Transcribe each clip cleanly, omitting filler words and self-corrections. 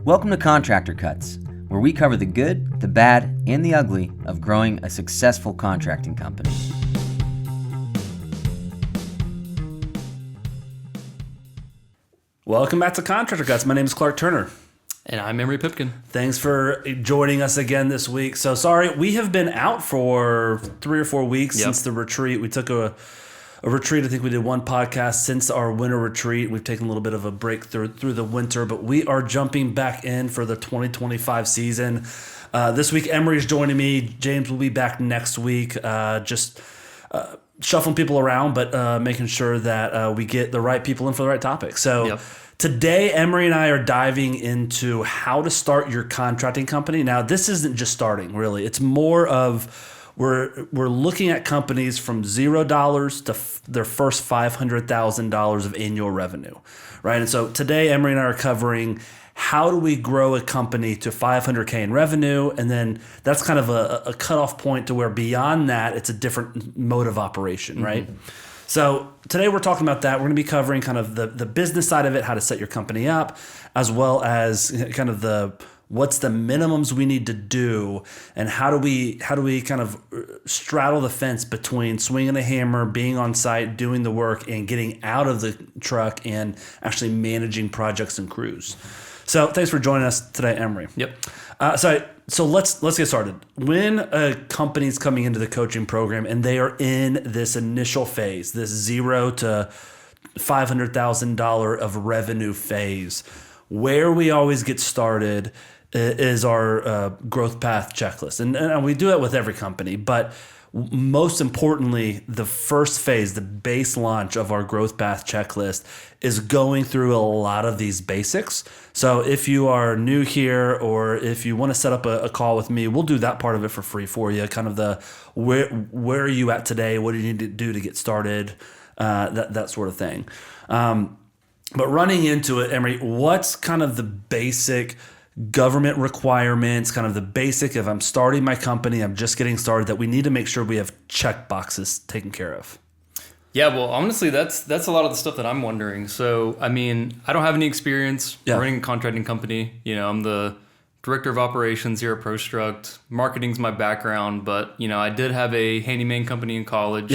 Welcome to Contractor Cuts, where we cover the good, the bad, and the ugly of growing a successful contracting company. Welcome back to Contractor Cuts. My name is Clark Turner. And I'm Emery Pipkin. Thanks for joining us again this week. So sorry, we have been out for 3 or 4 weeks since the retreat. We took a retreat. I think we did one podcast since our winter retreat. We've taken a little bit of a break through the winter, but we are jumping back in for the 2025 season. This week, Emery is joining me. James will be back next week. Just shuffling people around, but making sure that we get the right people in for the right topic. So today, Emery and I are diving into how to start your contracting company. Now, this isn't just starting, really. It's more of we're looking at companies from $0 to their first $500,000 of annual revenue, right? And so today, Emery and I are covering how do we grow a company to $500K in revenue, and then that's kind of a cutoff point to where beyond that, it's a different mode of operation, right? So today we're talking about that. We're going to be covering kind of the business side of it, how to set your company up, as well as kind of what's the minimums we need to do, and how do we kind of straddle the fence between swinging a hammer, being on site, doing the work, and getting out of the truck and actually managing projects and crews. So thanks for joining us today, Emery. So let's get started. When a company's coming into the coaching program and they are in this initial phase, this $0 to $500,000 of revenue phase, where we always get started is our growth path checklist. And we do that with every company, but most importantly, the first phase, the base launch of our growth path checklist, is going through a lot of these basics. So if you are new here, or if you want to set up a call with me, we'll do that part of it for free for you. Kind of the where are you at today? What do you need to do to get started? That sort of thing. But running into it, Emery, what's kind of the basic government requirements, kind of the basic, if I'm starting my company, I'm just getting started, that we need to make sure we have check boxes taken care of? Yeah, well, honestly, that's a lot of the stuff that I'm wondering. So, I mean, I don't have any experience running a contracting company. You know, I'm the director of operations here at ProStruct. Marketing's my background, but, you know, I did have a handyman company in college.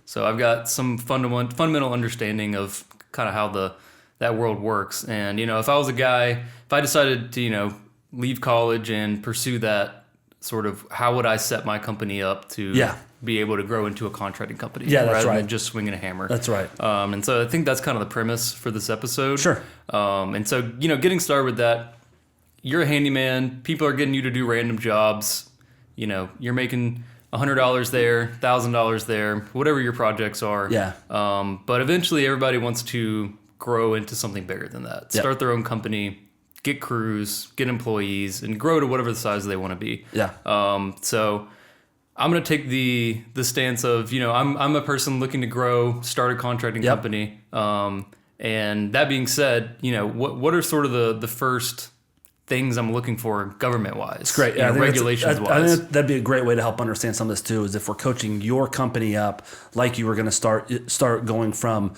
So I've got some fundamental understanding of kind of how that world works. And, you know, if I was a guy, if I decided to, you know, leave college and pursue that sort of, how would I set my company up to be able to grow into a contracting company rather than just swinging a hammer? That's right. And so I think that's kind of the premise for this episode. Sure. And so, you know, getting started with that, you're a handyman. People are getting you to do random jobs. You know, you're making $100 there, $1,000 there, whatever your projects are. But eventually everybody wants to grow into something bigger than that. Start their own company, get crews, get employees, and grow to whatever the size they want to be. So I'm going to take the stance of, you know, I'm a person looking to grow, start a contracting company. And that being said, you know, what are sort of the first things I'm looking for government-wise? It's great. Regulations-wise. I think that'd be a great way to help understand some of this too, is if we're coaching your company up like you were going to start going from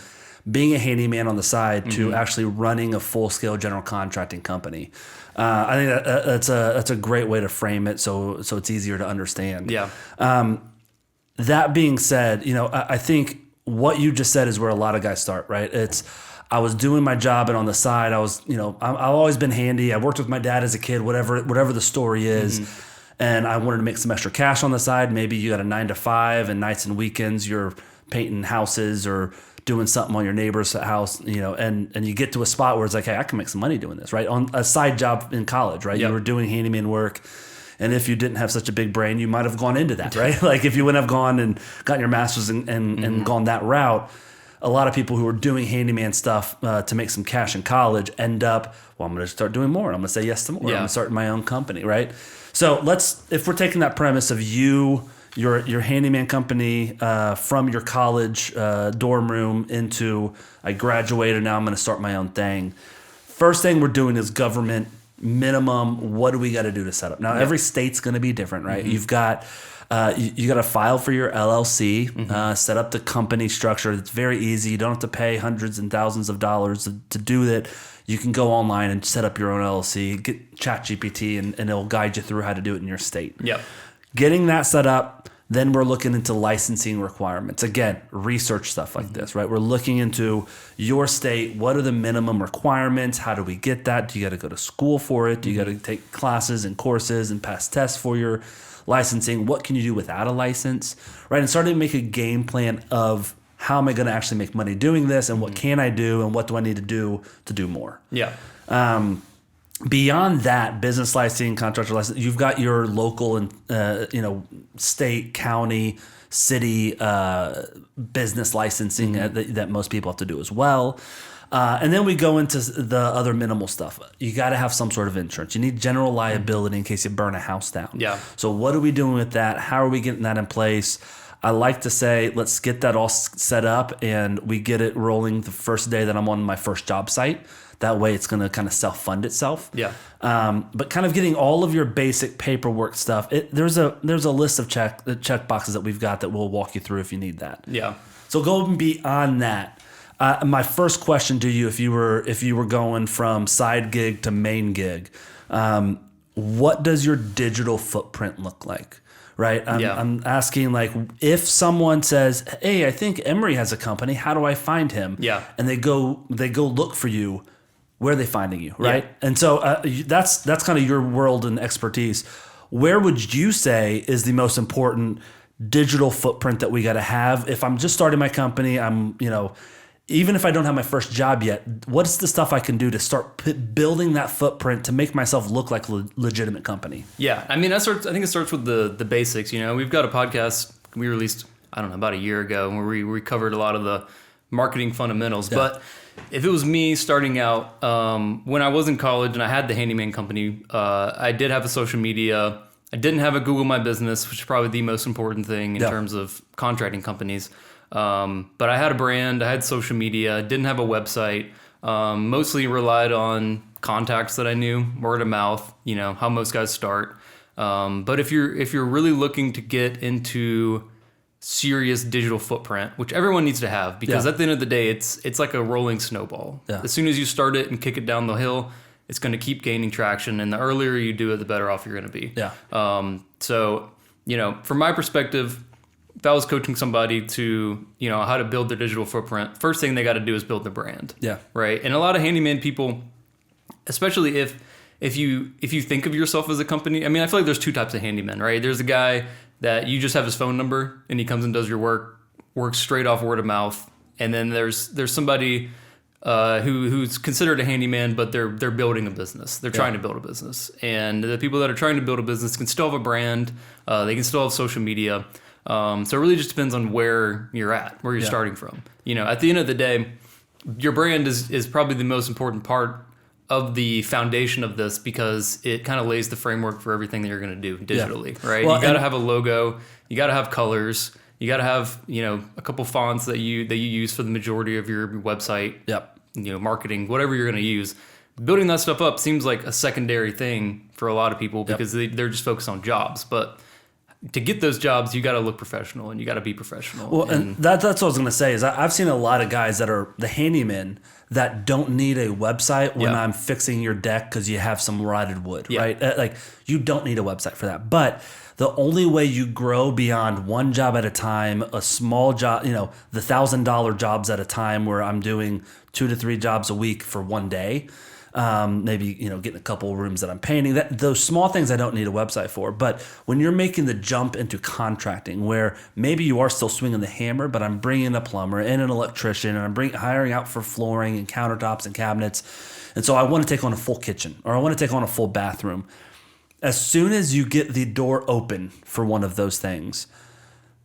being a handyman on the side to actually running a full-scale general contracting company. I think that's a great way to frame it, so it's easier to understand. That being said, you know, I think what you just said is where a lot of guys start, right? I was doing my job, and on the side, I've always been handy. I worked with my dad as a kid, whatever the story is. And I wanted to make some extra cash on the side. Maybe you got a 9 to 5, and nights and weekends you're painting houses or doing something on your neighbor's house, you know, and you get to a spot where it's like, hey, I can make some money doing this, right? On a side job in college, right? You were doing handyman work. And if you didn't have such a big brain, you might have gone into that, right? Like if you wouldn't have gone and gotten your master's and gone that route, a lot of people who are doing handyman stuff to make some cash in college end up, well, I'm going to start doing more. I'm going to say yes to more. I'm going to start my own company, right? So if we're taking that premise of your handyman company from your college dorm room into I graduated, now I'm going to start my own thing. First thing we're doing is government minimum, what do we got to do to set up? Now, every state's going to be different, right? Mm-hmm. You've got you got to file for your LLC, set up the company structure. It's very easy. You don't have to pay hundreds and thousands of dollars to do it. You can go online and set up your own LLC, get ChatGPT, and it'll guide you through how to do it in your state. Yep. Getting that set up, then we're looking into licensing requirements. Again, research stuff like this, right? We're looking into your state. What are the minimum requirements? How do we get that? Do you got to go to school for it? Do you got to take classes and courses and pass tests for your licensing? What can you do without a license, right? And starting to make a game plan of how am I going to actually make money doing this, and what can I do, and what do I need to do more? Yeah. Beyond that, business licensing, contractor licensing, you've got your local and state, county, city business licensing that most people have to do as well. And then we go into the other minimal stuff. You got to have some sort of insurance. You need general liability in case you burn a house down. Yeah. So what are we doing with that? How are we getting that in place? I like to say, let's get that all set up and we get it rolling the first day that I'm on my first job site. That way it's going to kind of self-fund itself. Yeah. But kind of getting all of your basic paperwork stuff. There's a list of check boxes that we've got that we'll walk you through if you need that. Yeah. So going beyond that, my first question to you, if you were going from side gig to main gig, what does your digital footprint look like? Right. I'm asking, like, if someone says, "Hey, I think Emery has a company. How do I find him?" Yeah. And they go look for you. Where are they finding you? Right. Yeah. And so that's kind of your world and expertise. Where would you say is the most important digital footprint that we got to have? If I'm just starting my company, even if I don't have my first job yet, what's the stuff I can do to start building that footprint to make myself look like a legitimate company? Yeah. I mean, I think it starts with the basics. We've got a podcast we released, I don't know, about a year ago, where we covered a lot of the marketing fundamentals. Yeah. But if it was me starting out, when I was in college and I had the handyman company, I did have a social media. I didn't have a Google My Business, which is probably the most important thing in terms of contracting companies. But I had a brand, I had social media, didn't have a website, mostly relied on contacts that I knew, word of mouth, how most guys start. But if you're really looking to get into serious digital footprint, which everyone needs to have, because at the end of the day, it's like a rolling snowball. Yeah. As soon as you start it and kick it down the hill, it's going to keep gaining traction. And the earlier you do it, the better off you're going to be. Yeah. So, from my perspective, if I was coaching somebody to, how to build their digital footprint, first thing they got to do is build their brand. Yeah. Right. And a lot of handyman people, especially if you think of yourself as a company, I mean, I feel like there's two types of handyman, right? There's a guy that you just have his phone number and he comes and does your work, works straight off word of mouth. And then there's somebody who's considered a handyman, but they're building a business. They're trying to build a business. And the people that are trying to build a business can still have a brand. They can still have social media. So it really just depends on where you're at, where you're starting from. At the end of the day, your brand is probably the most important part of the foundation of this, because it kind of lays the framework for everything that you're going to do digitally, right? Well, you got to have a logo, you got to have colors, you got to have, a couple fonts that you use for the majority of your website. Yep. Marketing, whatever you're going to use. Building that stuff up seems like a secondary thing for a lot of people because they're just focused on jobs, but to get those jobs, you got to look professional and you got to be professional. Well, and that's what I was going to say is I've seen a lot of guys that are the handymen that don't need a website when I'm fixing your deck because you have some rotted wood, right? Like, you don't need a website for that. But the only way you grow beyond one job at a time, a small job, the $1,000 jobs at a time where I'm doing 2 to 3 jobs a week for one day, maybe, getting a couple of rooms that I'm painting, those small things I don't need a website for. But when you're making the jump into contracting, where maybe you are still swinging the hammer, but I'm bringing a plumber and an electrician and I'm hiring out for flooring and countertops and cabinets. And so I want to take on a full kitchen, or I want to take on a full bathroom. As soon as you get the door open for one of those things,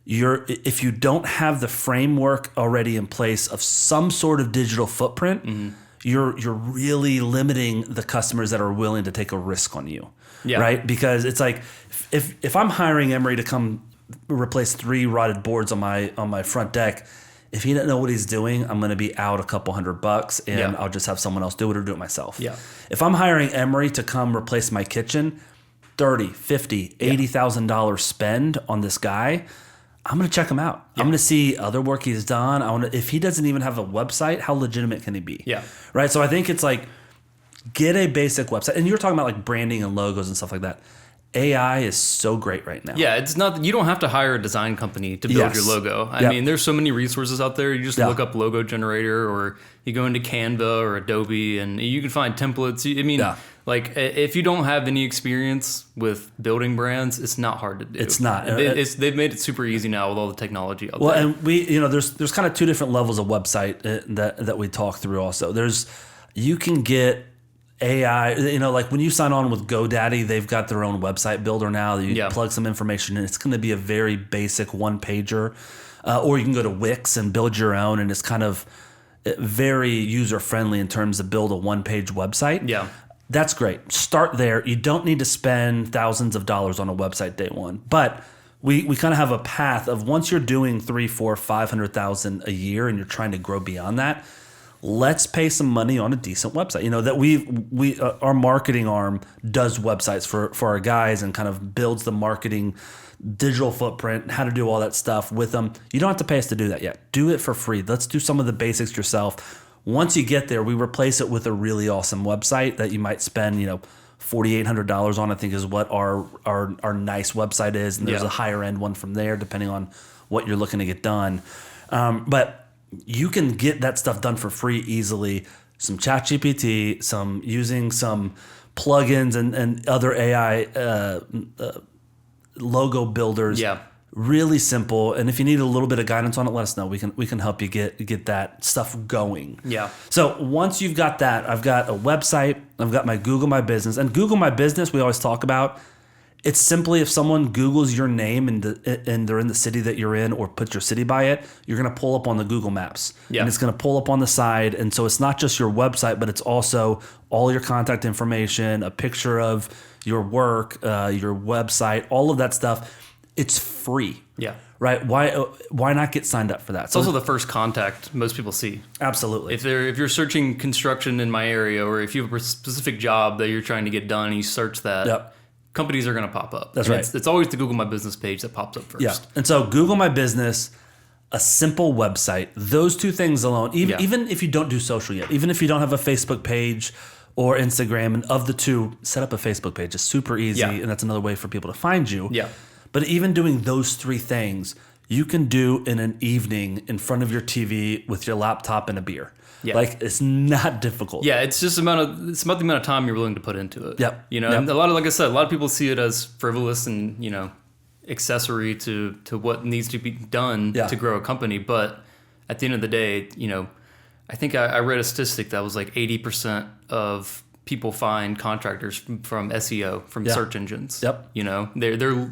if you don't have the framework already in place of some sort of digital footprint, you're really limiting the customers that are willing to take a risk on you, right? Because it's like, if I'm hiring Emery to come replace 3 rotted boards on my front deck, if he doesn't know what he's doing, I'm going to be out a couple $100 and Yeah. I'll just have someone else do it or do it myself. Yeah. If I'm hiring Emery to come replace my kitchen, $30, $50, $80,000 spend on this guy, I'm going to check him out. I'm going to see other work he's done. If he doesn't even have a website, how legitimate can he be? Yeah. Right. So I think it's like, get a basic website. And you're talking about like branding and logos and stuff like that. AI is so great right now. Yeah, it's not. You don't have to hire a design company to build Yes. your logo. I Yep. mean, there's so many resources out there. You just look up logo generator, or you go into Canva or Adobe, and you can find templates. I mean, like if you don't have any experience with building brands, it's not hard to do. It's not. They've made it super easy now with all the technology out there. Well, and there's kind of two different levels of website that we talk through. Also, you can get AI, like when you sign on with GoDaddy, they've got their own website builder now. You plug some information in. It's going to be a very basic one pager. Or you can go to Wix and build your own, and it's kind of very user friendly in terms of build a one page website. Yeah. That's great. Start there. You don't need to spend thousands of dollars on a website day one. But we kind of have a path of once you're doing 300, 400, 500,000 a year and you're trying to grow beyond that, let's pay some money on a decent website. That our marketing arm does websites for our guys and kind of builds the marketing digital footprint, how to do all that stuff with them. You don't have to pay us to do that yet. Do it for free. Let's do some of the basics yourself. Once you get there, we replace it with a really awesome website that you might spend, $4,800 on, I think is what our nice website is. And there's a higher end one from there, depending on what you're looking to get done. But you can get that stuff done for free easily. Some ChatGPT, using some plugins and other AI logo builders. Yeah. Really simple. And if you need a little bit of guidance on it, let us know. We can help you get that stuff going. Yeah. So once you've got that, I've got a website, I've got my Google My Business. And Google My Business, we always talk about, it's simply if someone Googles your name and they're in the city that you're in or put your city by it, you're going to pull up on the Google Maps. Yeah. And it's going to pull up on the side. And so it's not just your website, but it's also all your contact information, a picture of your work, your website, all of that stuff. It's free. Yeah. Right? Why not get signed up for that? It's also the first contact most people see. Absolutely. If you're searching construction in my area, or if you have a specific job that you're trying to get done and you search that, companies are going to pop up. That's and right. It's always the Google My Business page that pops up first. Yeah. And so Google My Business, a simple website, those two things alone, even if you don't do social yet, even if you don't have a Facebook page or Instagram, and of the two, set up a Facebook page. It's super easy, and that's another way for people to find you. Yeah. But even doing those three things, you can do in an evening in front of your TV with your laptop and a beer. Yeah. Like, it's not difficult. Yeah, it's just about the amount of time you're willing to put into it. Yep. And like I said, a lot of people see it as frivolous and, accessory to what needs to be done to grow a company. But at the end of the day, I think I read a statistic that was like 80% of people find contractors from SEO, from search engines. Yep. They're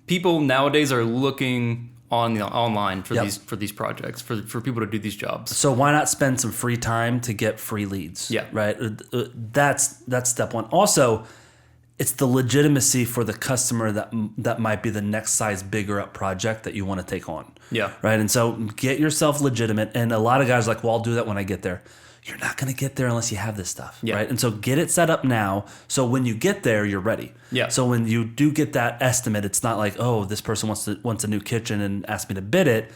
people nowadays are looking online for these projects, for people to do these jobs. So why not spend some free time to get free leads? Yeah. Right. That's step one. Also, it's the legitimacy for the customer that might be the next size bigger up project that you want to take on. Yeah. Right. And so get yourself legitimate. And a lot of guys are like, well, I'll do that when I get there. You're not going to get there unless you have this stuff. Yeah. Right. And so get it set up now. So when you get there, you're ready. Yeah. So when you do get that estimate, it's not like, oh, this person wants a new kitchen and asked me to bid it.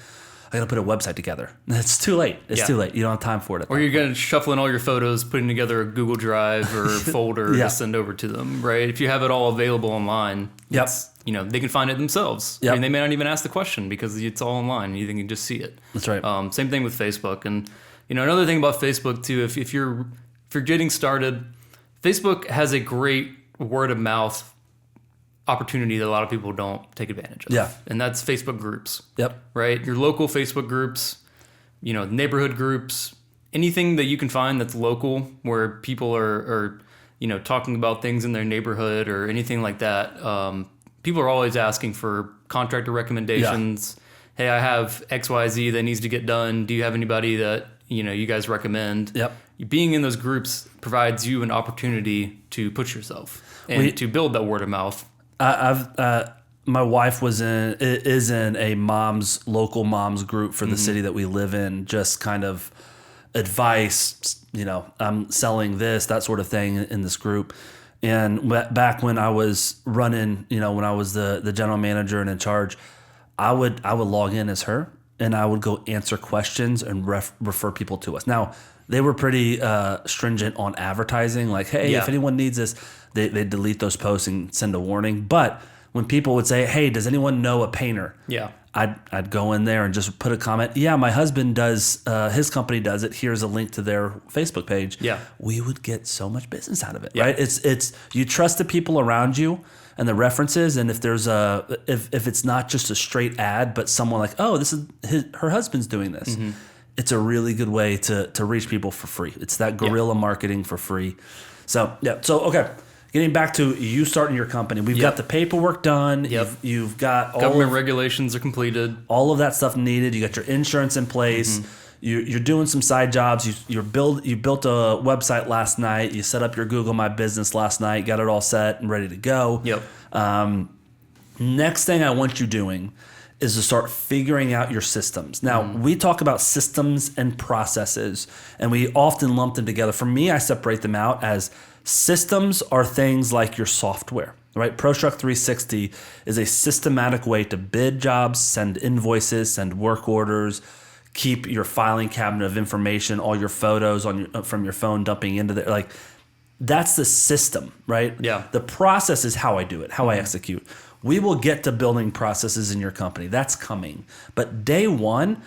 I got to put a website together. It's too late. It's too late. You don't have time for it. Or you're going to shuffle in all your photos, putting together a Google Drive or folder to send over to them, right? If you have it all available online, they can find it themselves. Yep. I mean, they may not even ask the question because it's all online. You can just see it. That's right. Same thing with Facebook. And, another thing about Facebook too, if you're getting started, Facebook has a great word of mouth opportunity that a lot of people don't take advantage of. Yeah. And that's Facebook groups. Yep. Right? Your local Facebook groups, neighborhood groups, anything that you can find that's local where people are talking about things in their neighborhood or anything like that. People are always asking for contractor recommendations. Yeah. Hey, I have XYZ that needs to get done. Do you have anybody that, you guys recommend? Yep. Being in those groups provides you an opportunity to push yourself and to build that word of mouth. my wife is in a local moms group for the city that we live in, just kind of advice, I'm selling this, that sort of thing in this group. And back when I was running, when I was the general manager and in charge, I would log in as her, and I would go answer questions and refer people to us. Now, they were pretty stringent on advertising, like, hey, if anyone needs this, they delete those posts and send a warning. But when people would say, hey, does anyone know a painter? Yeah. I'd go in there and just put a comment. Yeah, my husband does, his company does it. Here's a link to their Facebook page. Yeah. We would get so much business out of it, right? It's you trust the people around you and the references. And if there's if it's not just a straight ad, but someone like, oh, this is her husband's doing this. It's a really good way to reach people for free. It's that guerrilla marketing for free. So, okay. Getting back to you starting your company, we've got the paperwork done. You've got all government regulations are completed. All of that stuff needed. You got your insurance in place. You're doing some side jobs. You built a website last night. You set up your Google My Business last night. Got it all set and ready to go. Next thing I want you doing is to start figuring out your systems. Now, we talk about systems and processes, and we often lump them together. For me, I separate them out as systems are things like your software, right? ProStruct 360 is a systematic way to bid jobs, send invoices, send work orders, keep your filing cabinet of information, all your photos from your phone dumping into there. Like, that's the system, right? Yeah. The process is how I do it, how I execute. We will get to building processes in your company. That's coming. But day one,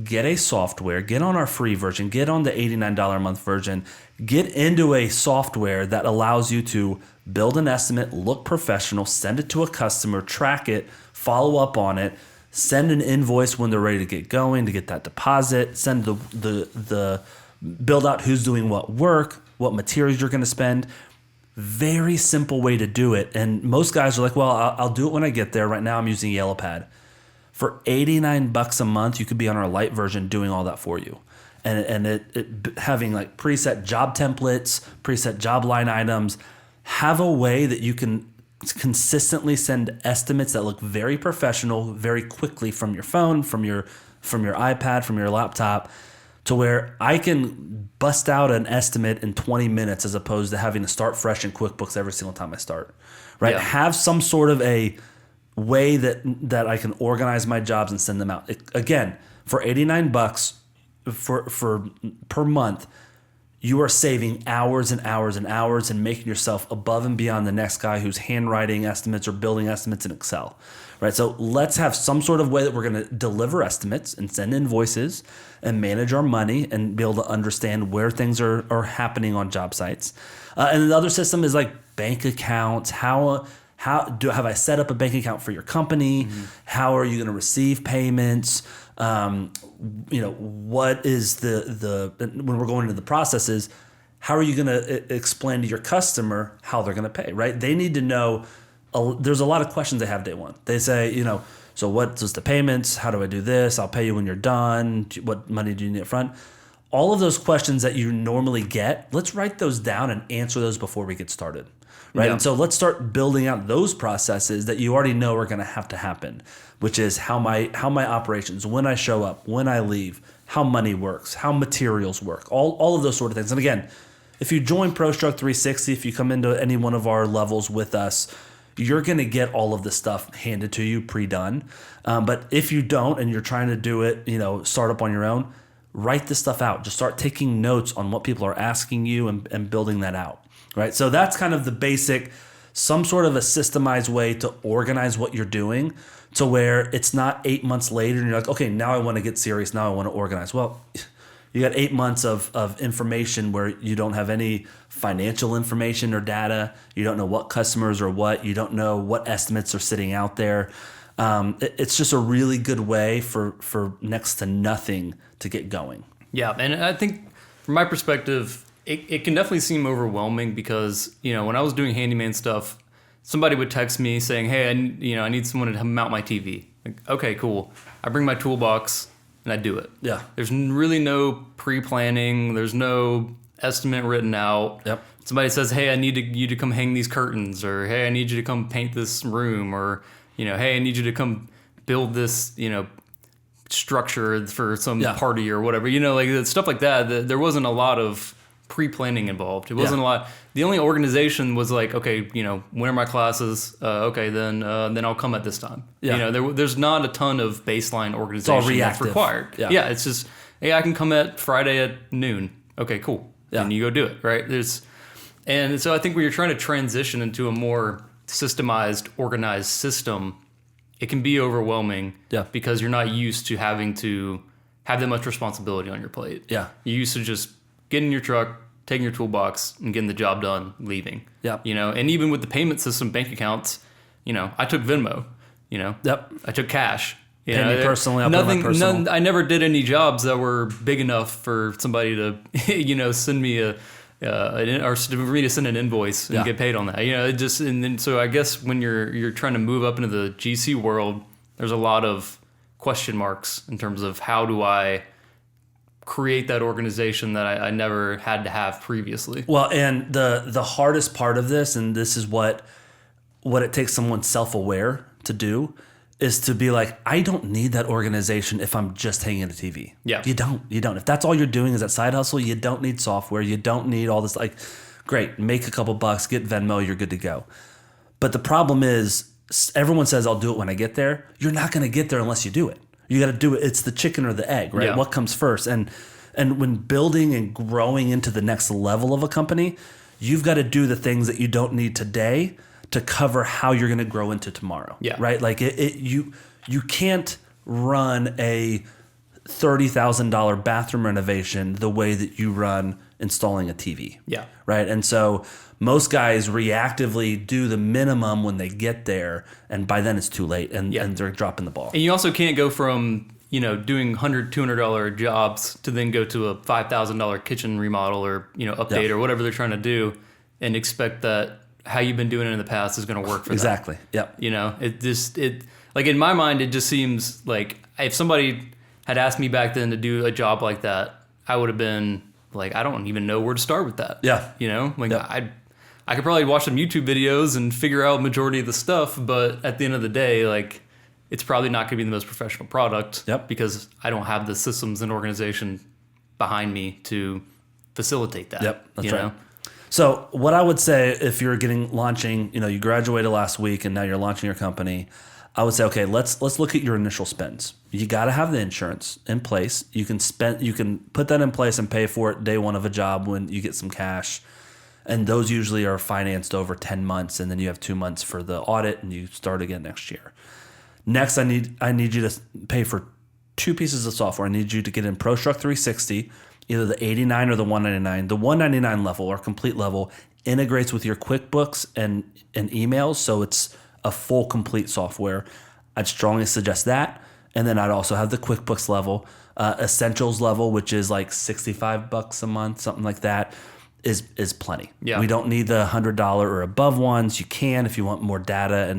get a software, get on our free version, get on the $89 a month version, get into a software that allows you to build an estimate, look professional, send it to a customer, track it, follow up on it, send an invoice when they're ready to get going to get that deposit, send the build out who's doing what work, what materials you're going to spend. Very simple way to do it. And most guys are like, well, I'll do it when I get there. Right now I'm using Yellow Pad. For $89 a month, you could be on our light version doing all that for you. And it having like preset job templates, preset job line items, have a way that you can consistently send estimates that look very professional very quickly from your phone, from your iPad, from your laptop, to where I can bust out an estimate in 20 minutes as opposed to having to start fresh in QuickBooks every single time I start. Right? Yeah. Have some sort of a way that I can organize my jobs and send them out. Again, for $89 for per month, you are saving hours and hours and hours and making yourself above and beyond the next guy who's handwriting estimates or building estimates in Excel. Right? So let's have some sort of way that we're going to deliver estimates and send invoices and manage our money and be able to understand where things are happening on job sites. And the other system is like bank accounts. Have I set up a bank account for your company? How are you going to receive payments? What is the when we're going into the processes, how are you going to explain to your customer how they're going to pay, right? They need to know. There's a lot of questions they have day one. They say, so what is the payments? How do I do this? I'll pay you when you're done. What money do you need up front? All of those questions that you normally get, let's write those down and answer those before we get started. Right. Yeah. And so let's start building out those processes that you already know are going to happen, which is how my operations, when I show up, when I leave, how money works, how materials work, all of those sort of things. And again, if you join ProStruct 360, if you come into any one of our levels with us, you're going to get all of this stuff handed to you pre-done. But if you don't and you're trying to do it, start up on your own, write this stuff out. Just start taking notes on what people are asking you and building that out. Right. So that's kind of the basic, some sort of a systemized way to organize what you're doing to where it's not 8 months later and you're like, okay, now I want to get serious. Now I want to organize. Well, you got 8 months of information where you don't have any financial information or data. You don't know what customers are what. You don't know what estimates are sitting out there. It's just a really good way for next to nothing to get going. Yeah. And I think from my perspective, it can definitely seem overwhelming because, when I was doing handyman stuff, somebody would text me saying, hey, I need someone to mount my TV. Like, okay, cool. I bring my toolbox and I do it. Yeah. There's really no pre-planning. There's no estimate written out. Yep. Somebody says, hey, I need you to come hang these curtains, or hey, I need you to come paint this room, or hey, I need you to come build this, structure for some party or whatever, like stuff like that. There wasn't a lot of pre-planning involved. It wasn't a lot. The only organization was like, okay, when are my classes? Okay, then I'll come at this time. There's not a ton of baseline organization that's required. It's just, hey, I can come at Friday at noon. Okay, cool. And you go do it, right? And so I think when you're trying to transition into a more systemized, organized system, it can be overwhelming because you're not used to having to have that much responsibility on your plate. You're used to just getting in your truck, taking your toolbox, and getting the job done, leaving. And even with the payment system, bank accounts, I took Venmo, I took cash. And you personally, I never did any jobs that were big enough for somebody to, send me or for me to send an invoice and get paid on that. And then so I guess when you're trying to move up into the GC world, there's a lot of question marks in terms of how do I create that organization that I never had to have previously. Well, and the hardest part of this, and this is what it takes someone self-aware to do, is to be like, I don't need that organization if I'm just hanging a TV. You don't. If that's all you're doing is that side hustle, you don't need software. You don't need all this. Like, great, make a couple bucks, get Venmo, you're good to go. But the problem is, everyone says, I'll do it when I get there. You're not going to get there unless you do it. You got to do it. It's the chicken or the egg, right? What comes first? And when building and growing into the next level of a company, you've got to do the things that you don't need today to cover how you're going to grow into tomorrow. Right? Like you can't run a $30,000 bathroom renovation the way that you run installing a TV. Right? And so most guys reactively do the minimum when they get there, and by then it's too late and they're dropping the ball. And you also can't go from, doing $100, $200 jobs to then go to a $5,000 kitchen remodel or, update or whatever they're trying to do and expect that how you've been doing it in the past is going to work for exactly. that. It like in my mind, it just seems like if somebody had asked me back then to do a job like that, I would have been like, I don't even know where to start with that. I could probably watch some YouTube videos and figure out majority of the stuff, but at the end of the day, like, it's probably not going to be the most professional product because I don't have the systems and organization behind me to facilitate that. That's right. So what I would say if you're launching, you graduated last week and now you're launching your company, I would say, okay, let's look at your initial spends. You got to have the insurance in place. You can put that in place and pay for it day one of a job when you get some cash. And those usually are financed over 10 months, and then you have 2 months for the audit and you start again next year. Next, I need you to pay for 2 pieces of software. I need you to get in ProStruct 360, either the 89 or the 199. The 199 level or complete level integrates with your QuickBooks and emails, so it's a full complete software. I'd strongly suggest that. And then I'd also have the QuickBooks level, Essentials level, which is like $65 a month, something like that, is plenty. We don't need the $100 or above ones. You can if you want more data,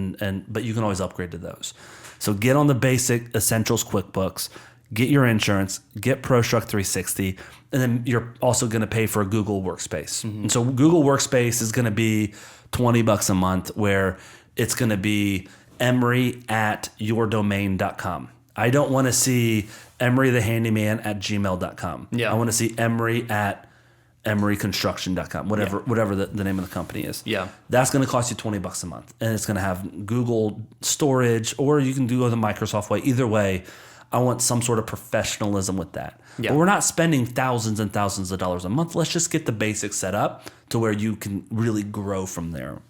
but you can always upgrade to those. So get on the basic Essentials QuickBooks, get your insurance, get ProStruct 360, and then you're also going to pay for a Google Workspace. And so Google Workspace is going to be $20 a month, where it's going to be emery@yourdomain.com. I don't want to see emerythehandyman@gmail.com. I want to see emery@emeryconstruction.com, whatever the name of the company is. That's going to cost you $20 a month, and it's going to have Google storage, or you can go the Microsoft way. Either way, I want some sort of professionalism with that. But we're not spending thousands and thousands of dollars a month. Let's just get the basics set up to where you can really grow from there.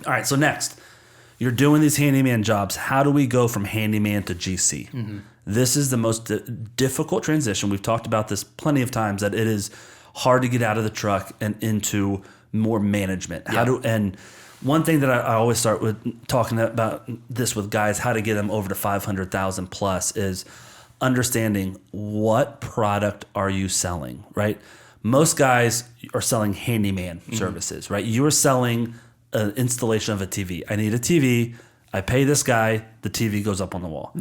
All right, so next, you're doing these handyman jobs. How do we go from handyman to GC? This is the most difficult transition. We've talked about this plenty of times, that it is hard to get out of the truck and into more management. And one thing that I always start with talking about this with guys, how to get them over to 500,000 plus, is understanding what product are you selling, right? Most guys are selling handyman services, right? You are selling an installation of a TV. I need a TV. I pay this guy. The TV goes up on the wall.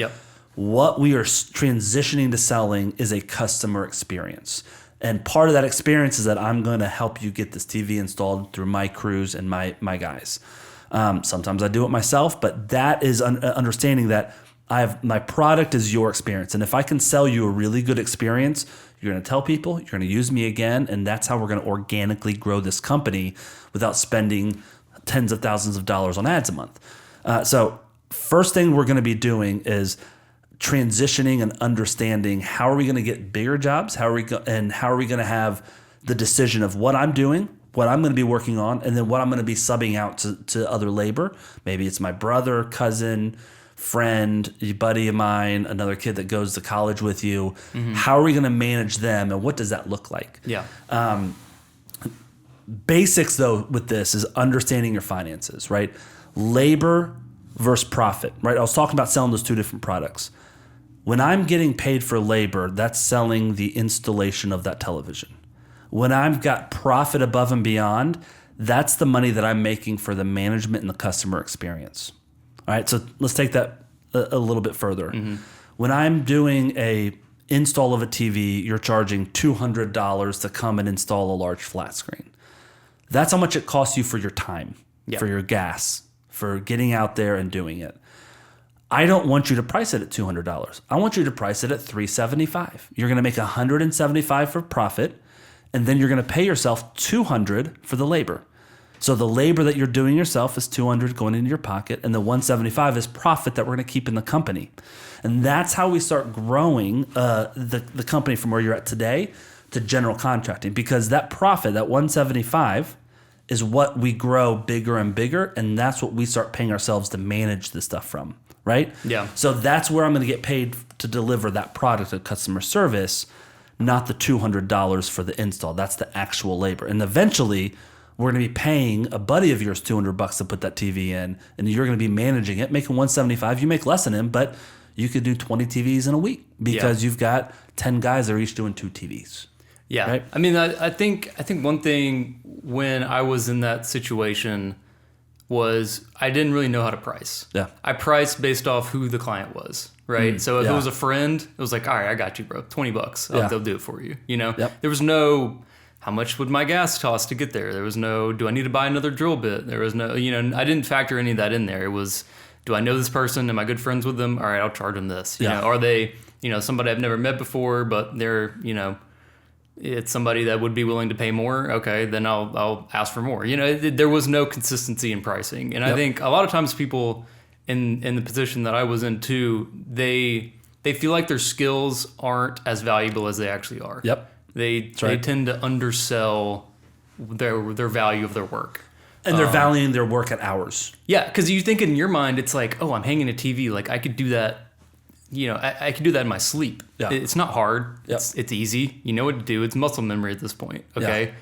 What we are transitioning to selling is a customer experience. And part of that experience is that I'm going to help you get this TV installed through my crews and my guys. Sometimes I do it myself, but that is understanding that my product is your experience. And if I can sell you a really good experience, you're going to tell people, you're going to use me again. And that's how we're going to organically grow this company without spending tens of thousands of dollars on ads a month. So first thing we're going to be doing is transitioning and understanding how are we going to get bigger jobs? How are we going to have the decision of what I'm doing, what I'm going to be working on, and then what I'm going to be subbing out to other labor. Maybe it's my brother, cousin, friend, a buddy of mine, another kid that goes to college with you. Mm-hmm. How are we going to manage them, and what does that look like? Yeah. Basics, though, with this is understanding your finances, right? Labor versus profit, right? I was talking about selling those two different products. When I'm getting paid for labor, that's selling the installation of that television. When I've got profit above and beyond, that's the money that I'm making for the management and the customer experience. All right, so let's take that a little bit further. Mm-hmm. When I'm doing a install of a TV, you're charging $200 to come and install a large flat screen. That's how much it costs you for your time, for your gas, for getting out there and doing it. I don't want you to price it at $200. I want you to price it at $375. You're going to make $175 for profit, and then you're going to pay yourself $200 for the labor. So the labor that you're doing yourself is $200 going into your pocket, and the $175 is profit that we're going to keep in the company. And that's how we start growing the company from where you're at today to general contracting, because that profit, that $175, is what we grow bigger and bigger, and that's what we start paying ourselves to manage this stuff from, right? Yeah. So that's where I'm going to get paid to deliver that product of customer service, not the $200 for the install. That's the actual labor. And eventually, we're going to be paying a buddy of yours $200 to put that TV in, and you're going to be managing it, making $175. You make less than him, but you could do 20 TVs in a week because you've got 10 guys that are each doing 2 TVs. Yeah. Right? I mean, I think one thing when I was in that situation was I didn't really know how to price. Yeah. I priced based off who the client was, right? So if it was a friend, it was like, all right, I got you, bro. $20. They'll do it for you. You know, There was no, how much would my gas cost to get there? There was no, do I need to buy another drill bit? There was no, I didn't factor any of that in there. It was, do I know this person? Am I good friends with them? All right, I'll charge them this. You know, are they, somebody I've never met before, but they're, it's somebody that would be willing to pay more. Okay, then I'll ask for more. There was no consistency in pricing, and I think a lot of times people in the position that I was in too, they feel like their skills aren't as valuable as they actually are. Yep, they tend to undersell their value of their work, and they're valuing their work at hours. Yeah, because you think in your mind it's like, oh, I'm hanging a TV, like I could do that. I can do that in my sleep. Yeah. It's not hard. Yep. It's easy. You know what to do. It's muscle memory at this point. Okay.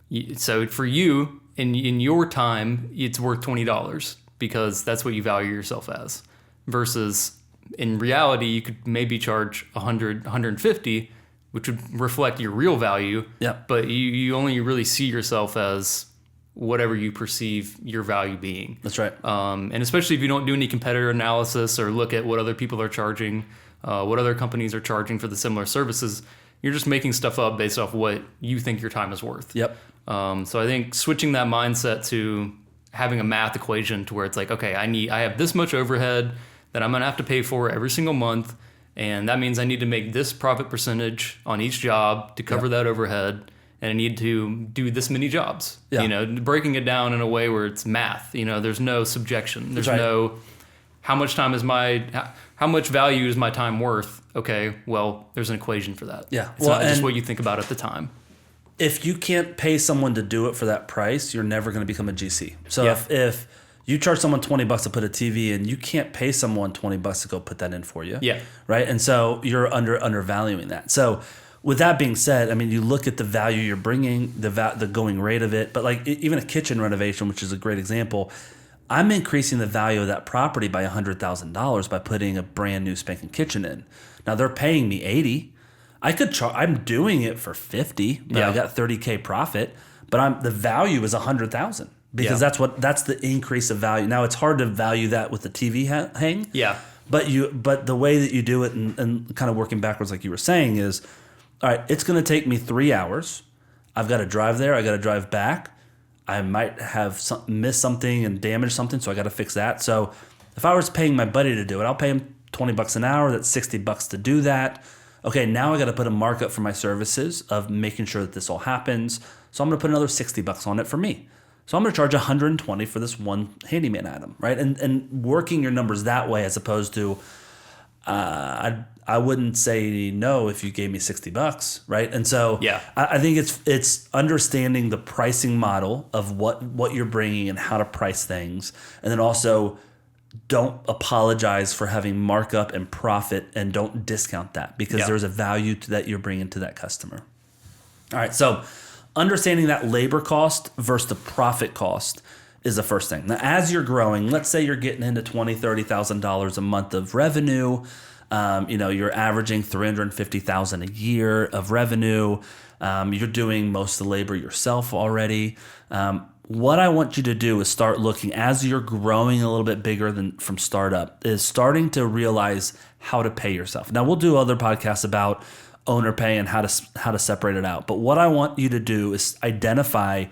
Yeah. So for you, in your time, it's worth $20 because that's what you value yourself as. Versus in reality, you could maybe charge $100, $150, which would reflect your real value. Yeah. But you only really see yourself as whatever you perceive your value being. That's right. And especially if you don't do any competitor analysis or look at what other people are charging, what other companies are charging for the similar services, you're just making stuff up based off what you think your time is worth. Yep. So I think switching that mindset to having a math equation to where it's like, okay, I have this much overhead that I'm going to have to pay for every single month. And that means I need to make this profit percentage on each job to cover that overhead. And I need to do this many jobs, breaking it down in a way where it's math. There's no subjection. There's no, how much value is my time worth? Okay, well, there's an equation for that. Yeah. It's not just what you think about at the time. If you can't pay someone to do it for that price, you're never going to become a GC. So if you charge someone $20 to put a TV in, you can't pay someone $20 to go put that in for you. Yeah. Right. And so you're undervaluing that. So with that being said, I mean, you look at the value you're bringing, the going rate of it, but like even a kitchen renovation, which is a great example, I'm increasing the value of that property by $100,000 by putting a brand new spanking kitchen in. Now they're paying me $80,000. I could I'm doing it for $50,000, but I got $30,000 profit, but the value is $100,000 because that's the increase of value. Now it's hard to value that with the TV hang. Yeah. But the way that you do it and kind of working backwards, like you were saying, is, all right, it's going to take me 3 hours. I've got to drive there. I got to drive back. I might have missed something and damaged something, so I got to fix that. So if I was paying my buddy to do it, I'll pay him $20 an hour. That's $60 to do that. Okay, now I got to put a markup for my services of making sure that this all happens. So I'm going to put another $60 on it for me. So I'm going to charge $120 for this one handyman item, right? And working your numbers that way, as opposed to, I wouldn't say no if you gave me $60, right? And so I think it's understanding the pricing model of what you're bringing and how to price things, and then also don't apologize for having markup and profit, and don't discount that, because there's a value that you're bringing to that customer. All right, so understanding that labor cost versus the profit cost is the first thing. Now, as you're growing, let's say you're getting into $20,000, $30,000 a month of revenue. You're averaging $350,000 a year of revenue. You're doing most of the labor yourself already. What I want you to do is start looking, as you're growing a little bit bigger than from startup, is starting to realize how to pay yourself. Now, we'll do other podcasts about owner pay and how to separate it out. But what I want you to do is identify,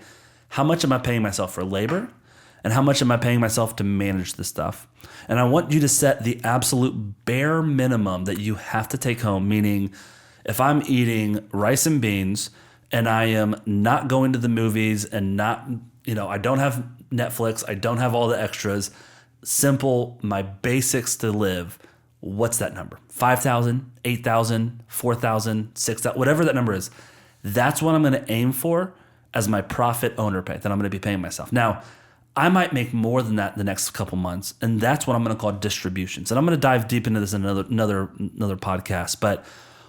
how much am I paying myself for labor, and how much am I paying myself to manage this stuff? And I want you to set the absolute bare minimum that you have to take home, meaning if I'm eating rice and beans and I am not going to the movies and not, I don't have Netflix, I don't have all the extras, simple, my basics to live, what's that number? 5,000, 8,000, 4,000, 6,000, whatever that number is. That's what I'm going to aim for as my profit owner pay that I'm going to be paying myself. Now, I might make more than that the next couple months, and that's what I'm going to call distributions. And I'm going to dive deep into this in another podcast. But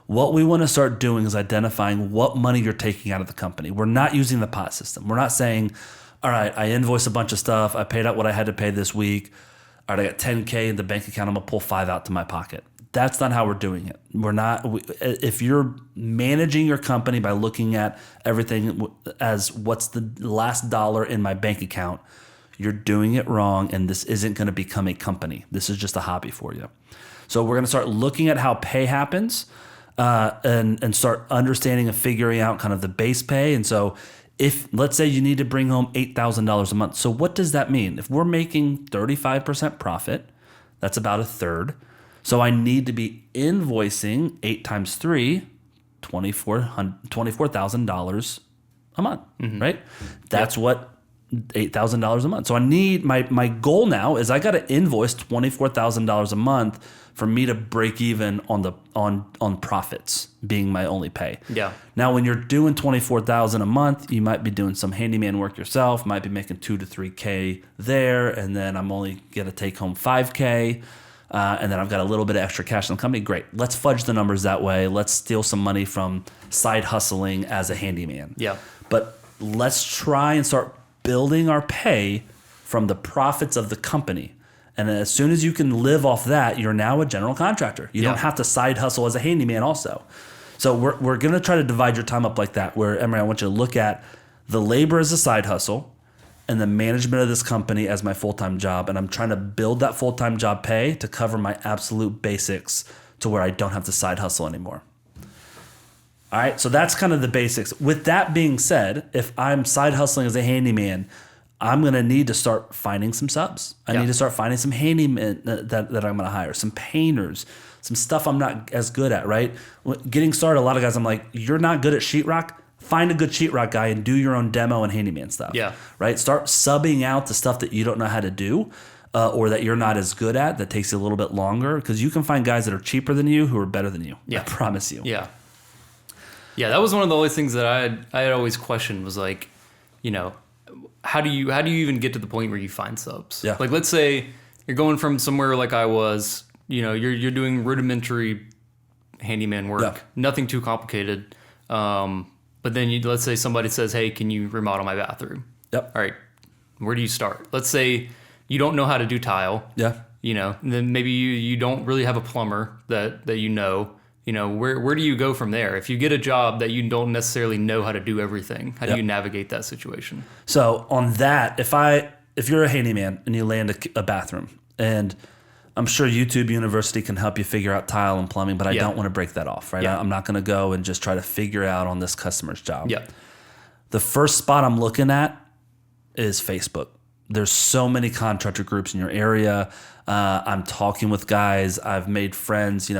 what we want to start doing is identifying what money you're taking out of the company. We're not using the pot system. We're not saying, all right, I invoiced a bunch of stuff, I paid out what I had to pay this week. All right, I got $10K in the bank account, I'm going to pull $5 out to my pocket. That's not how we're doing it. If you're managing your company by looking at everything as what's the last dollar in my bank account, you're doing it wrong, and this isn't going to become a company. This is just a hobby for you. So we're going to start looking at how pay happens, and start understanding and figuring out kind of the base pay. And so if, let's say you need to bring home $8,000 a month. So what does that mean? If we're making 35% profit, that's about a third. So I need to be invoicing 8 times 3, $24,000 a month, right? That's what $8,000 a month. So I need my goal now is I got to invoice $24,000 a month for me to break even on profits being my only pay. Yeah. Now, when you're doing $24,000 a month, you might be doing some handyman work yourself, might be making $2 to $3K there, and then I'm only gonna take home $5K, and then I've got a little bit of extra cash in the company. Great. Let's fudge the numbers that way. Let's steal some money from side hustling as a handyman. Yeah. But let's try and start building our pay from the profits of the company. And as soon as you can live off that, you're now a general contractor. You don't have to side hustle as a handyman also. So we're going to try to divide your time up like that, where, Emery, I want you to look at the labor as a side hustle and the management of this company as my full-time job. And I'm trying to build that full-time job pay to cover my absolute basics to where I don't have to side hustle anymore. All right, so that's kind of the basics. With that being said, if I'm side hustling as a handyman, I'm going to need to start finding some subs. I need to start finding some handymen that I'm going to hire, some painters, some stuff I'm not as good at, right? Getting started, a lot of guys, I'm like, you're not good at sheetrock? Find a good sheetrock guy and do your own demo and handyman stuff. Yeah. Right? Start subbing out the stuff that you don't know how to do, or that you're not as good at, that takes you a little bit longer, because you can find guys that are cheaper than you who are better than you. Yeah. I promise you. Yeah. Yeah, that was one of the only things that I had always questioned was like, how do you even get to the point where you find subs? Yeah. Like, let's say you're going from somewhere like I was, you're doing rudimentary handyman work, nothing too complicated. But then let's say somebody says, hey, can you remodel my bathroom? Yep. All right. Where do you start? Let's say you don't know how to do tile. Yeah. Then maybe you don't really have a plumber that where do you go from there? If you get a job that you don't necessarily know how to do everything, how do you navigate that situation? So on that, if you're a handyman and you land a bathroom, and I'm sure YouTube University can help you figure out tile and plumbing, but I don't want to break that off, right? Yeah. I'm not going to go and just try to figure out on this customer's job. Yeah. The first spot I'm looking at is Facebook. There's so many contractor groups in your area. I'm talking with guys. I've made friends.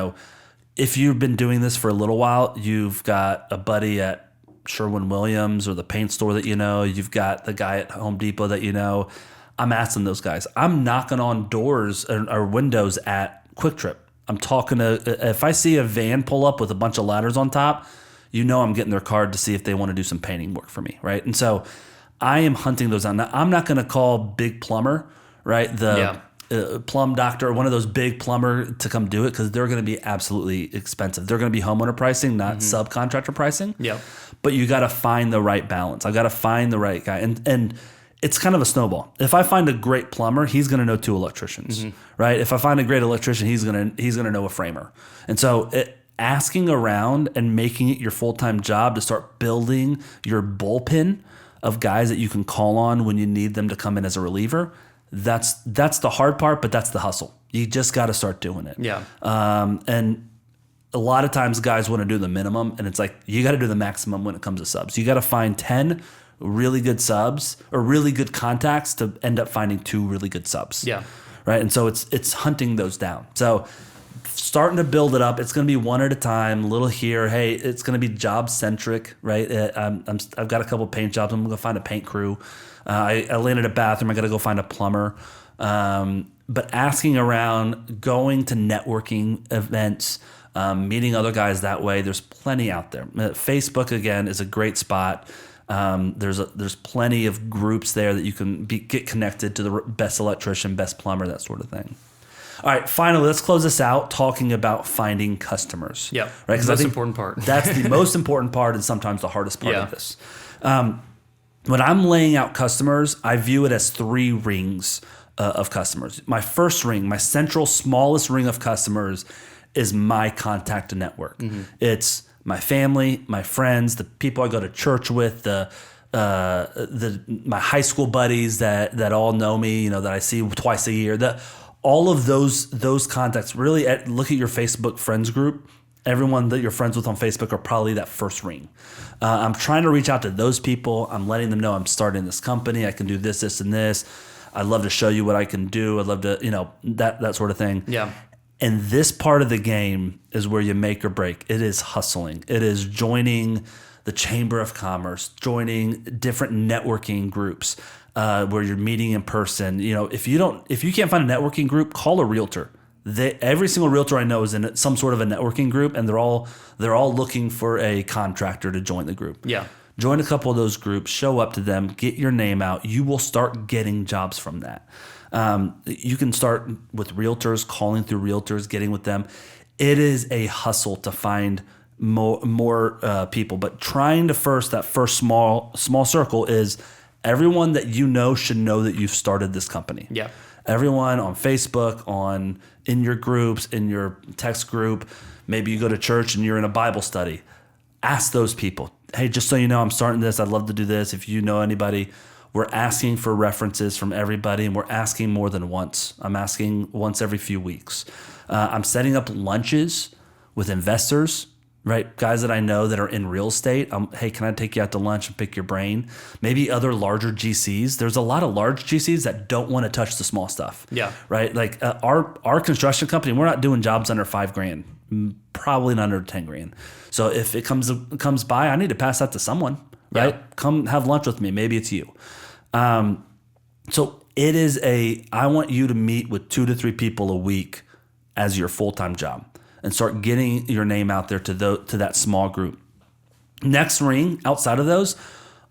If you've been doing this for a little while, you've got a buddy at Sherwin-Williams or the paint store that you know. You've got the guy at Home Depot that you know. I'm asking those guys. I'm knocking on doors or windows at Quick Trip. I'm talking to, if I see a van pull up with a bunch of ladders on top, I'm getting their card to see if they want to do some painting work for me, right? And so I am hunting those down. Now, I'm not going to call Big Plumber, right? The plumb doctor, one of those big plumber to come do it because they're going to be absolutely expensive. They're going to be homeowner pricing, not subcontractor pricing. Yeah. But you got to find the right balance. I got to find the right guy. And it's kind of a snowball. If I find a great plumber, he's going to know 2 electricians, right? If I find a great electrician, he's going to know a framer. And so asking around and making it your full-time job to start building your bullpen of guys that you can call on when you need them to come in as a reliever, that's the hard part, but that's the hustle. You just got to start doing it. Yeah. And a lot of times guys want to do the minimum, and it's like you got to do the maximum when it comes to subs. You got to find 10 really good subs or really good contacts to end up finding 2 really good subs. Yeah. Right. And so it's hunting those down. So starting to build it up. It's going to be one at a time, a little here. Hey, it's going to be job centric, right? I've got a couple paint jobs. I'm going to go find a paint crew. I landed a bathroom. I got to go find a plumber. But asking around, going to networking events, meeting other guys that way. There's plenty out there. Facebook again is a great spot. There's plenty of groups there that you can get connected to the best electrician, best plumber, that sort of thing. All right, finally, let's close this out talking about finding customers. Yeah, right. Most important part. That's the most important part and sometimes the hardest part of this. When I'm laying out customers, I view it as 3 rings of customers. My first ring, my central smallest ring of customers is my contact network. It's my family, my friends, the people I go to church with, my high school buddies that all know me, that I see twice a year. All of those contacts. Really, look at your Facebook friends group. Everyone that you're friends with on Facebook are probably that first ring. I'm trying to reach out to those people. I'm letting them know I'm starting this company. I can do this, this, and this. I'd love to show you what I can do. I'd love to, that sort of thing. Yeah. And this part of the game is where you make or break. It is hustling. It is joining the Chamber of Commerce, joining different networking groups where you're meeting in person. If you can't find a networking group, call a realtor. Every single realtor I know is in some sort of a networking group, and they're all looking for a contractor to join the group. Yeah. Join a couple of those groups, show up to them, get your name out. You will start getting jobs from that. You can start with realtors, calling through realtors, getting with them. It is a hustle to find more people, but trying to that first small circle is everyone that should know that you've started this company. Yeah. Everyone on Facebook, in your groups, in your text group, maybe you go to church and you're in a Bible study. Ask those people, hey, just so you know, I'm starting this. I'd love to do this. If you know anybody, we're asking for references from everybody, and we're asking more than once. I'm asking once every few weeks. I'm setting up lunches with investors, right? Guys that I know that are in real estate. Hey, can I take you out to lunch and pick your brain? Maybe other larger GCs. There's a lot of large GCs that don't want to touch the small stuff. Yeah. Right. Like our construction company, we're not doing jobs under $5,000, probably not under $10,000. So if it comes by, I need to pass that to someone. Right. Yeah. Come have lunch with me. Maybe it's you. So it is I want you to meet with 2 to 3 people a week as your full-time job and start getting your name out there to that small group. Next ring outside of those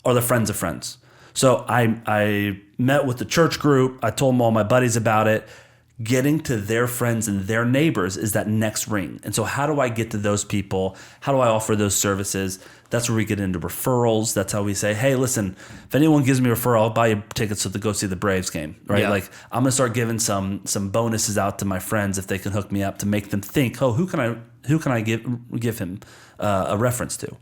are the friends of friends. So I met with the church group. I told them all my buddies about it. Getting to their friends and their neighbors is that next ring. And so how do I get to those people? How do I offer those services? That's where we get into referrals. That's how we say, hey, listen, if anyone gives me a referral, I'll buy you tickets to go see the Braves game, right? Yeah. Like I'm going to start giving some bonuses out to my friends if they can hook me up to make them think, oh, who can I give him a reference to?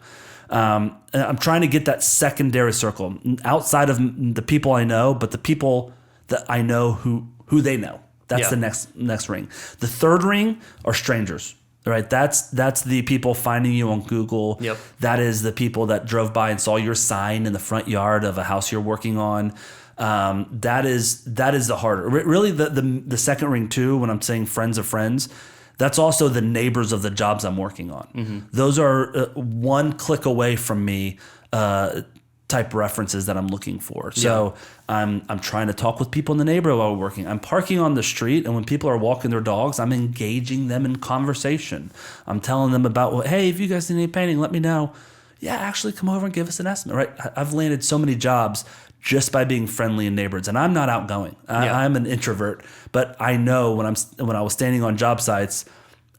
I'm trying to get that secondary circle outside of the people I know, but the people that I know who they know. That's the next ring. The third ring are strangers, right? That's the people finding you on Google. Yep. That is the people that drove by and saw your sign in the front yard of a house you're working on. That is the harder. Really, the second ring too. When I'm saying friends of friends, that's also the neighbors of the jobs I'm working on. Those are one click away from me. Type references that I'm looking for. So I'm trying to talk with people in the neighborhood while we're working. I'm parking on the street, and when people are walking their dogs, I'm engaging them in conversation. I'm telling them about, well, hey, if you guys need any painting, let me know. Yeah, actually come over and give us an estimate, right? I've landed so many jobs just by being friendly in neighborhoods, and I'm not outgoing. I'm an introvert, but I know when I was standing on job sites,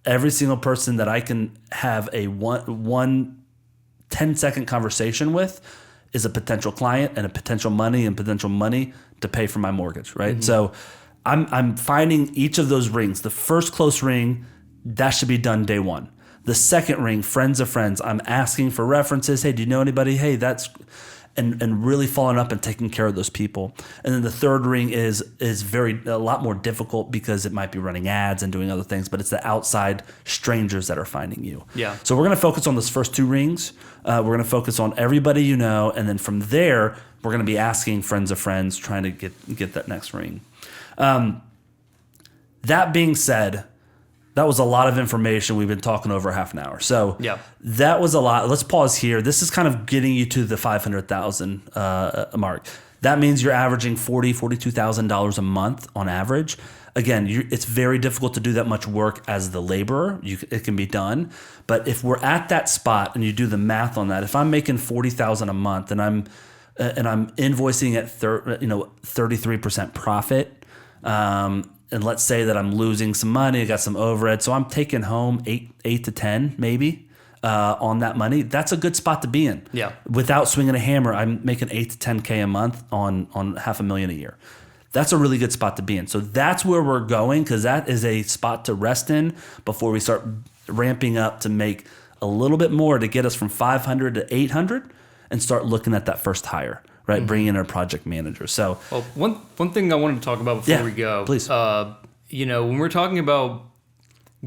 every single person that I can have a one 10-second conversation with is a potential client and potential money to pay for my mortgage, right? So I'm finding each of those rings. The first close ring, that should be done day one. The second ring, friends of friends, I'm asking for references. Hey, do you know anybody? Hey, that's... And really following up and taking care of those people. And then the third ring is a lot more difficult because it might be running ads and doing other things, but it's the outside strangers that are finding you. Yeah. So we're going to focus on those first two rings. We're going to focus on everybody you know, and then from there, we're going to be asking friends of friends, trying to get that next ring. That being said, that was a lot of information. We've been talking over half an hour. So that was a lot. Let's pause here. This is kind of getting you to the 500,000 mark. That means you're averaging $42,000 a month on average. Again, it's very difficult to do that much work as the laborer. It can be done. But if we're at that spot and you do the math on that, if I'm making $40,000 a month and I'm invoicing at 33% profit, and let's say that I'm losing some money, I got some overhead, so I'm taking home 8 to 10 maybe on that money. That's a good spot to be in. Yeah. Without swinging a hammer, I'm making 8 to 10K a month on $500,000 a year. That's a really good spot to be in. So that's where we're going, because that is a spot to rest in before we start ramping up to make a little bit more to get us from 500 to 800 and start looking at that first hire. Right, bring in our project manager. So, one thing I wanted to talk about before we go, please. When we're talking about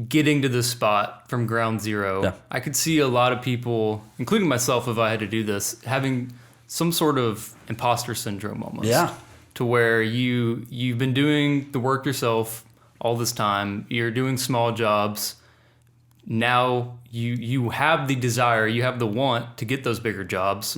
getting to this spot from ground zero, I could see a lot of people, including myself, if I had to do this, having some sort of imposter syndrome almost. Yeah. To where you've been doing the work yourself all this time. You're doing small jobs. Now you have the desire, you have the want to get those bigger jobs.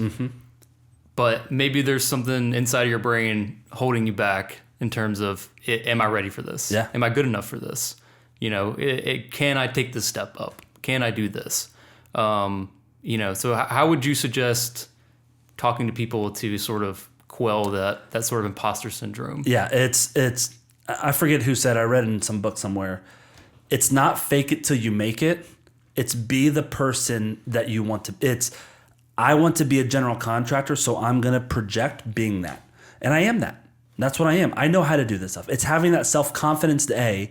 But maybe there's something inside of your brain holding you back in terms of, am I ready for this? Yeah. Am I good enough for this? Can I take this step up? Can I do this? So how would you suggest talking to people to sort of quell that sort of imposter syndrome? Yeah, it's I forget who said, I read in some book somewhere, it's not fake it till you make it. It's be the person that you want to. I want to be a general contractor, so I'm going to project being that. And I am that. That's what I am. I know how to do this stuff. It's having that self-confidence to A,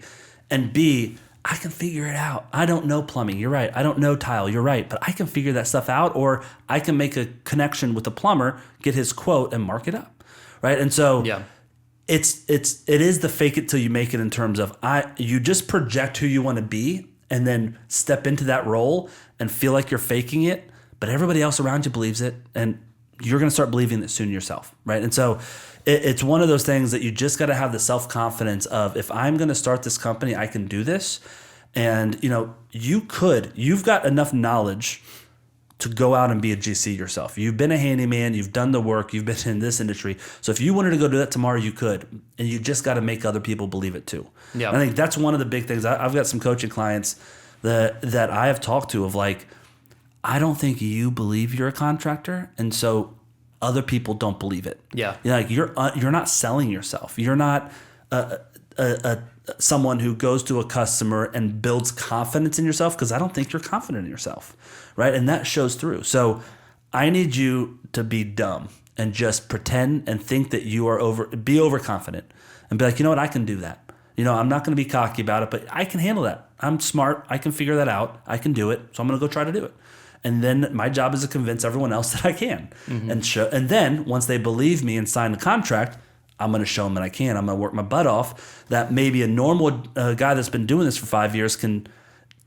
and B, I can figure it out. I don't know plumbing. You're right. I don't know tile. You're right. But I can figure that stuff out, or I can make a connection with the plumber, get his quote, and mark it up. Right? And so it is the fake it till you make it in terms of you just project who you want to be and then step into that role and feel like you're faking it. But everybody else around you believes it, and you're going to start believing it soon yourself, right? And so it's one of those things that you just got to have the self-confidence of, if I'm going to start this company, I can do this. And, you've got enough knowledge to go out and be a GC yourself. You've been a handyman, you've done the work, you've been in this industry. So if you wanted to go do that tomorrow, you could. And you just got to make other people believe it too. Yeah. And I think that's one of the big things. I've got some coaching clients that I have talked to of like, I don't think you believe you're a contractor, and so other people don't believe it. Yeah, you're not selling yourself. You're not someone who goes to a customer and builds confidence in yourself, because I don't think you're confident in yourself, right? And that shows through. So I need you to be dumb and just pretend and think that you are be overconfident and be like, you know what, I can do that. I'm not going to be cocky about it, but I can handle that. I'm smart. I can figure that out. I can do it. So I'm going to go try to do it. And then my job is to convince everyone else that I can. And then once they believe me and sign the contract, I'm going to show them that I can. I'm going to work my butt off. That maybe a normal guy that's been doing this for 5 years can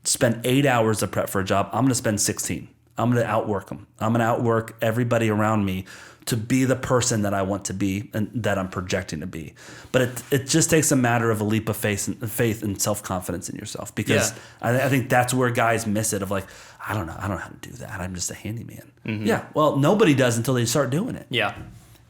spend 8 hours of prep for a job. I'm going to spend 16. I'm going to outwork them. I'm going to outwork everybody around me to be the person that I want to be and that I'm projecting to be. But it just takes a matter of a leap of faith and self-confidence in yourself, because I think that's where guys miss it, of like, I don't know how to do that. I'm just a handyman. Yeah. Well, nobody does until they start doing it. Yeah.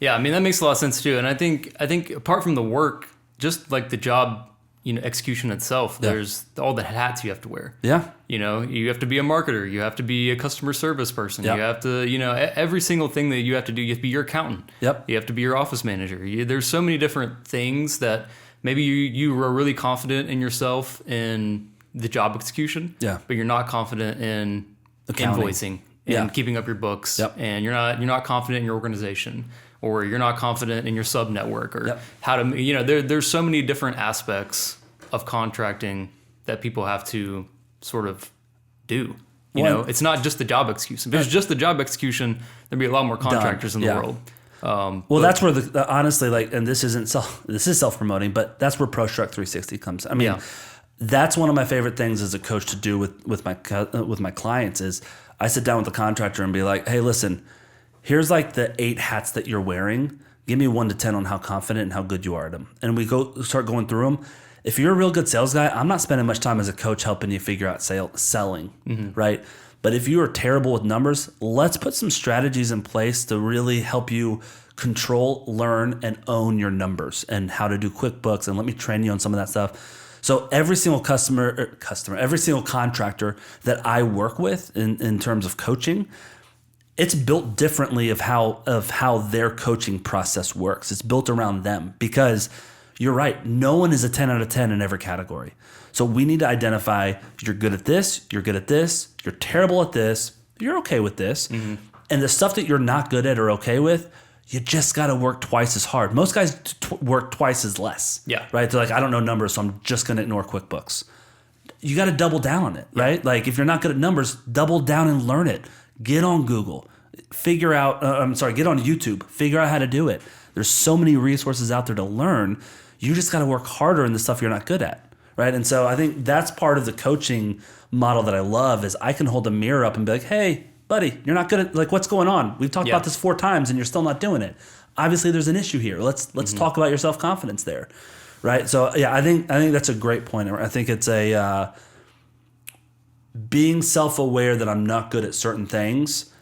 Yeah. I mean, that makes a lot of sense too. And I think apart from the work, just like the job, execution itself, there's all the hats you have to wear. Yeah. You have to be a marketer. You have to be a customer service person. Yep. You have to, every single thing that you have to do, you have to be your accountant. Yep. You have to be your office manager. There's so many different things that maybe you are really confident in yourself in the job execution. Yeah. But you're not confident in accounting, invoicing and keeping up your books. Yep. And you're not confident in your organization, or you're not confident in your sub network, or how to, there's so many different aspects of contracting that people have to sort of do. It's not just the job execution. If it was just the job execution, there'd be a lot more contractors in the world. Well, that's where honestly, like, and this is self-promoting, but that's where ProStruct 360 comes. I mean, that's one of my favorite things as a coach to do with my clients is I sit down with the contractor and be like, hey, listen, here's like the 8 hats that you're wearing. Give me 1 to 10 on how confident and how good you are at them. And we start going through them. If you're a real good sales guy, I'm not spending much time as a coach helping you figure out selling, right? But if you are terrible with numbers, let's put some strategies in place to really help you control, learn, and own your numbers and how to do QuickBooks. And let me train you on some of that stuff. So every single every single contractor that I work with in terms of coaching, it's built differently of how their coaching process works. It's built around them, because you're right. No one is a 10 out of 10 in every category. So we need to identify, you're good at this, you're good at this, you're terrible at this, you're okay with this. And the stuff that you're not good at or okay with, you just got to work twice as hard. Most guys work twice as less. Yeah. Right? They're like, I don't know numbers, so I'm just going to ignore QuickBooks. You got to double down on it, right? Like if you're not good at numbers, double down and learn it. Get on Google. Get on YouTube. Figure out how to do it. There's so many resources out there to learn. You just got to work harder in the stuff you're not good at, right? And so I think that's part of the coaching model that I love is I can hold a mirror up and be like, hey, buddy, you're not good at, like, what's going on? We've talked about this 4 times and you're still not doing it. Obviously, there's an issue here. Let's talk about your self-confidence there, right? So I think that's a great point. I think it's being self-aware that I'm not good at certain things.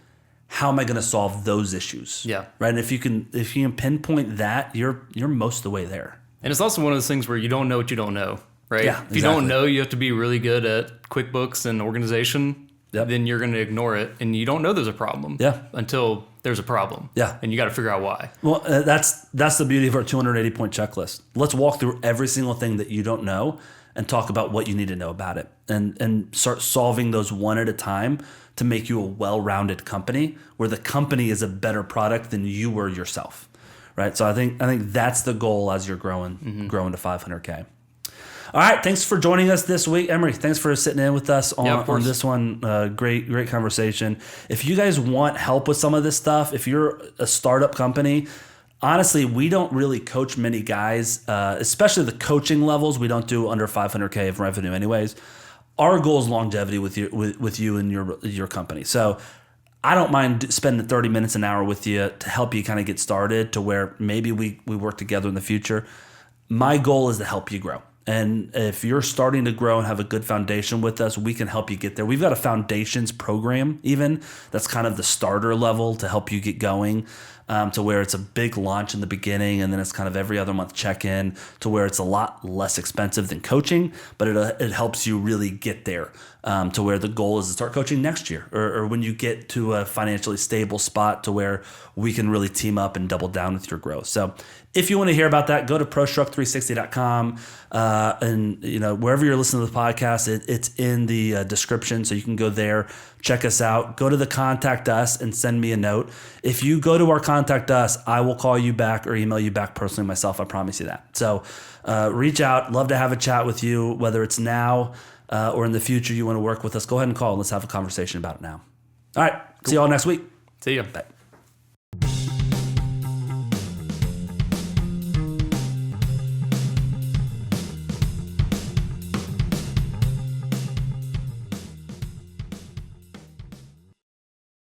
How am I going to solve those issues? Yeah. Right. And if you can pinpoint that, you're most of the way there. And it's also one of those things where you don't know what you don't know, right? Yeah, if you don't know, you have to be really good at QuickBooks and organization. Then you're going to ignore it, and you don't know there's a problem. Until there's a problem. And you got to figure out why. Well, that's the beauty of our 280-point checklist. Let's walk through every single thing that you don't know and talk about what you need to know about it, and start solving those one at a time to make you a well-rounded company where the company is a better product than you were yourself. Right. So I think that's the goal as you're growing to 500K. All right. Thanks for joining us this week. Emery, thanks for sitting in with us on this one. Great conversation. If you guys want help with some of this stuff, if you're a startup company, honestly, we don't really coach many guys, especially the coaching levels. We don't do under 500K of revenue anyways. Our goal is longevity with you and your company. So I don't mind spending 30 minutes, an hour with you to help you kind of get started to where maybe we work together in the future. My goal is to help you grow. And if you're starting to grow and have a good foundation with us, we can help you get there. We've got a foundations program even that's kind of the starter level to help you get going, to where it's a big launch in the beginning and then it's kind of every other month check-in, to where it's a lot less expensive than coaching, but it helps you really get there, to where the goal is to start coaching next year or when you get to a financially stable spot to where we can really team up and double down with your growth. So if you want to hear about that, go to ProStruct360.com, and wherever you're listening to the podcast, it's in the description, so you can go there, check us out. Go to the Contact Us and send me a note. If you go to our Contact Us, I will call you back or email you back personally myself. I promise you that. So reach out. Love to have a chat with you, whether it's now or in the future you want to work with us. Go ahead and call. Let's have a conversation about it now. All right. Cool. See you all next week. See you. Bye.